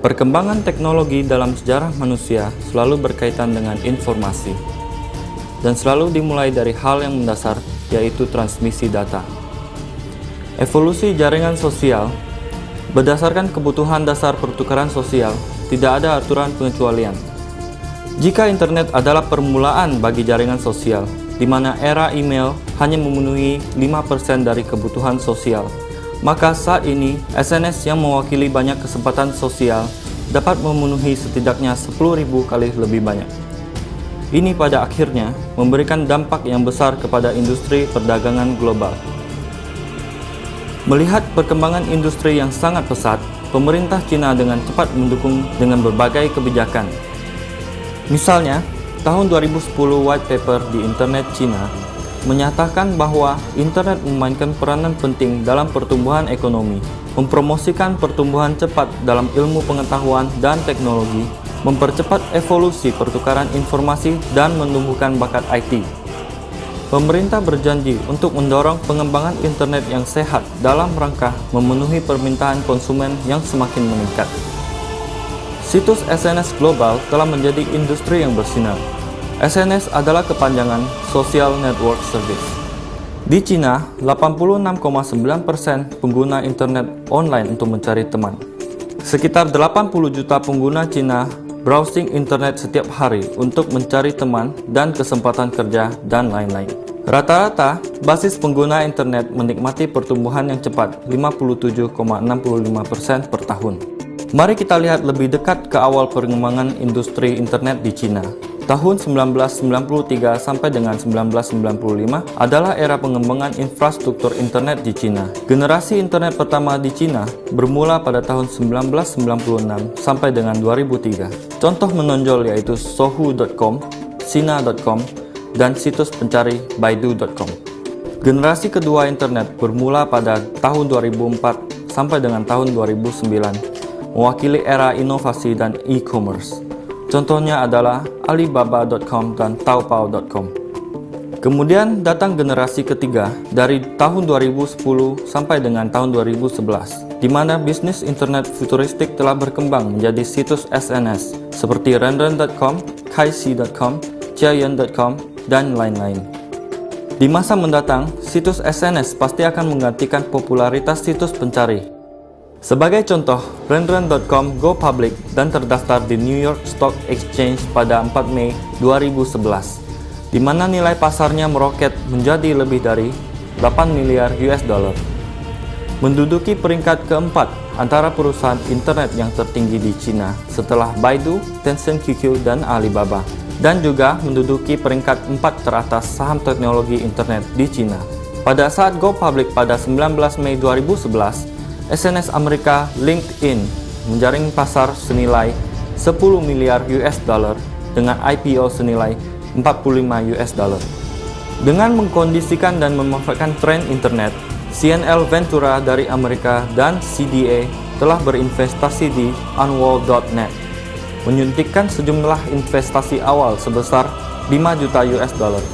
Perkembangan teknologi dalam sejarah manusia selalu berkaitan dengan informasi, dan selalu dimulai dari hal yang mendasar, yaitu transmisi data. Evolusi jaringan sosial berdasarkan kebutuhan dasar pertukaran sosial, tidak ada aturan pengecualian. Jika internet adalah permulaan bagi jaringan sosial, di mana era email hanya memenuhi 5% dari kebutuhan sosial, maka saat ini SNS yang mewakili banyak kesempatan sosial dapat memenuhi setidaknya 10.000 kali lebih banyak. Ini pada akhirnya memberikan dampak yang besar kepada industri perdagangan global. Melihat perkembangan industri yang sangat pesat, pemerintah Cina dengan cepat mendukung dengan berbagai kebijakan. Misalnya, tahun 2010 white paper di internet Cina menyatakan bahwa internet memainkan peranan penting dalam pertumbuhan ekonomi, mempromosikan pertumbuhan cepat dalam ilmu pengetahuan dan teknologi, mempercepat evolusi pertukaran informasi, dan menumbuhkan bakat IT. Pemerintah berjanji untuk mendorong pengembangan internet yang sehat dalam rangka memenuhi permintaan konsumen yang semakin meningkat. Situs SNS global telah menjadi industri yang bersinar. SNS adalah kepanjangan Social Network Service. Di Cina, 86,9% pengguna internet online untuk mencari teman. Sekitar 80 juta pengguna Cina browsing internet setiap hari untuk mencari teman dan kesempatan kerja dan lain-lain. Rata-rata, basis pengguna internet menikmati pertumbuhan yang cepat 57,65% per tahun. Mari kita lihat lebih dekat ke awal pengembangan industri internet di Cina. Tahun 1993 sampai dengan 1995 adalah era pengembangan infrastruktur internet di Cina. Generasi internet pertama di Cina bermula pada tahun 1996 sampai dengan 2003. Contoh menonjol yaitu Sohu.com, Sina.com, dan situs pencari Baidu.com. Generasi kedua internet bermula pada tahun 2004 sampai dengan tahun 2009, mewakili era inovasi dan e-commerce. Contohnya adalah Alibaba.com dan Taobao.com. Kemudian datang generasi ketiga dari tahun 2010 sampai dengan tahun 2011, di mana bisnis internet futuristik telah berkembang menjadi situs SNS seperti Renren.com, Kaixi.com, Jiayan.com, dan lain-lain. Di masa mendatang, situs SNS pasti akan menggantikan popularitas situs pencari. Sebagai contoh, Renren.com go public dan terdaftar di New York Stock Exchange pada 4 Mei 2011, di mana nilai pasarnya meroket menjadi lebih dari 8 miliar US dollar. Menduduki peringkat keempat antara perusahaan internet yang tertinggi di Cina setelah Baidu, Tencent QQ, dan Alibaba, dan juga menduduki peringkat 4 teratas saham teknologi internet di Cina. Pada saat go public pada 19 Mei 2011, SNS Amerika LinkedIn menjaring pasar senilai 10 miliar US dollar dengan IPO senilai 45 US dollar. Dengan mengkondisikan dan memanfaatkan tren internet, CNL Ventura dari Amerika dan CDA telah berinvestasi di Unwall.net, menyuntikkan sejumlah investasi awal sebesar 5 juta US dollar.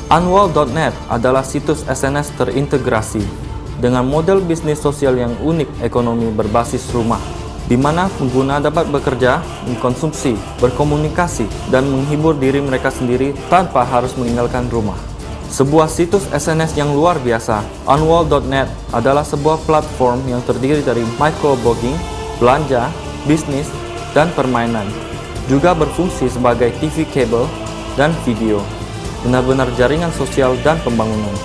Unwall.net adalah situs SNS terintegrasi dengan model bisnis sosial yang unik, ekonomi berbasis rumah, di mana pengguna dapat bekerja, mengkonsumsi, berkomunikasi, dan menghibur diri mereka sendiri tanpa harus meninggalkan rumah. Sebuah situs SNS yang luar biasa, Unwall.net adalah sebuah platform yang terdiri dari microblogging, belanja, bisnis, dan permainan. Juga berfungsi sebagai TV kabel dan video, benar-benar jaringan sosial dan pembangunan.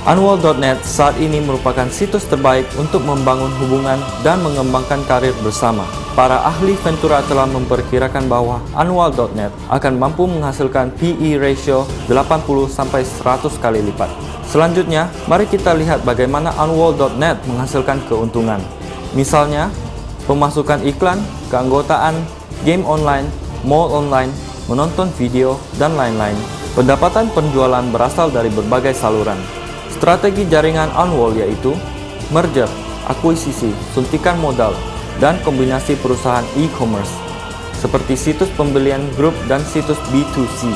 Unwall.net saat ini merupakan situs terbaik untuk membangun hubungan dan mengembangkan karir bersama. Para ahli Ventura telah memperkirakan bahwa Unwall.net akan mampu menghasilkan PE ratio 80-100 kali lipat. Selanjutnya, mari kita lihat bagaimana Unwall.net menghasilkan keuntungan. Misalnya, pemasukan iklan, keanggotaan, game online, mall online, menonton video, dan lain-lain. Pendapatan penjualan berasal dari berbagai saluran. Strategi jaringan Unwall yaitu merger, akuisisi, suntikan modal, dan kombinasi perusahaan e-commerce seperti situs pembelian grup dan situs B2C.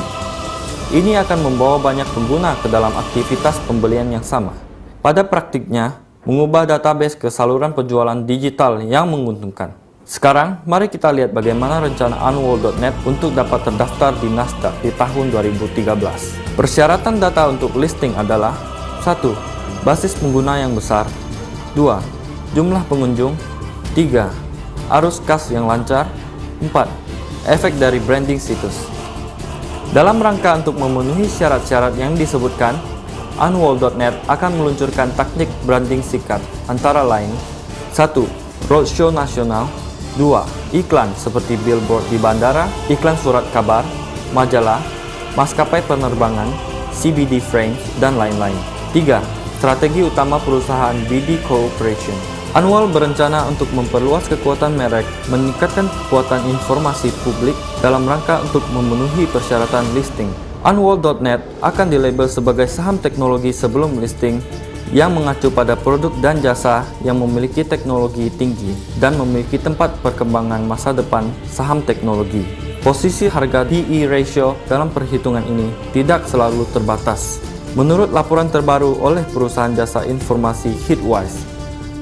Ini akan membawa banyak pengguna ke dalam aktivitas pembelian yang sama. Pada praktiknya, mengubah database ke saluran penjualan digital yang menguntungkan. Sekarang, mari kita lihat bagaimana rencana Unwall.net untuk dapat terdaftar di Nasdaq di tahun 2013. Persyaratan data untuk listing adalah 1. Basis pengguna yang besar. 2. Jumlah pengunjung. 3. Arus kas yang lancar. 4. Efek dari branding situs. Dalam rangka untuk memenuhi syarat-syarat yang disebutkan, Unwall.net akan meluncurkan taktik branding singkat antara lain 1. Roadshow nasional. 2. Iklan seperti billboard di bandara, iklan surat kabar, majalah, maskapai penerbangan, CBD frames, dan lain-lain. 3. Strategi utama perusahaan BD Corporation. Unwall berencana untuk memperluas kekuatan merek, meningkatkan kekuatan informasi publik dalam rangka untuk memenuhi persyaratan listing. Unwall.net akan dilabel sebagai saham teknologi sebelum listing yang mengacu pada produk dan jasa yang memiliki teknologi tinggi dan memiliki tempat perkembangan masa depan saham teknologi. Posisi harga PE ratio dalam perhitungan ini tidak selalu terbatas. Menurut laporan terbaru oleh perusahaan jasa informasi Hitwise,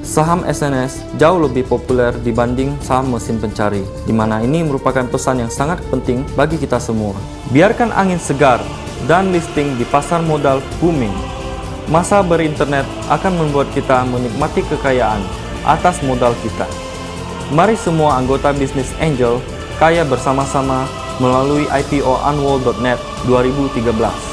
saham SNS jauh lebih populer dibanding saham mesin pencari, di mana ini merupakan pesan yang sangat penting bagi kita semua. Biarkan angin segar dan listing di pasar modal booming. Masa berinternet akan membuat kita menikmati kekayaan atas modal kita. Mari semua anggota bisnis Angel kaya bersama-sama melalui IPO Unwall.net 2013.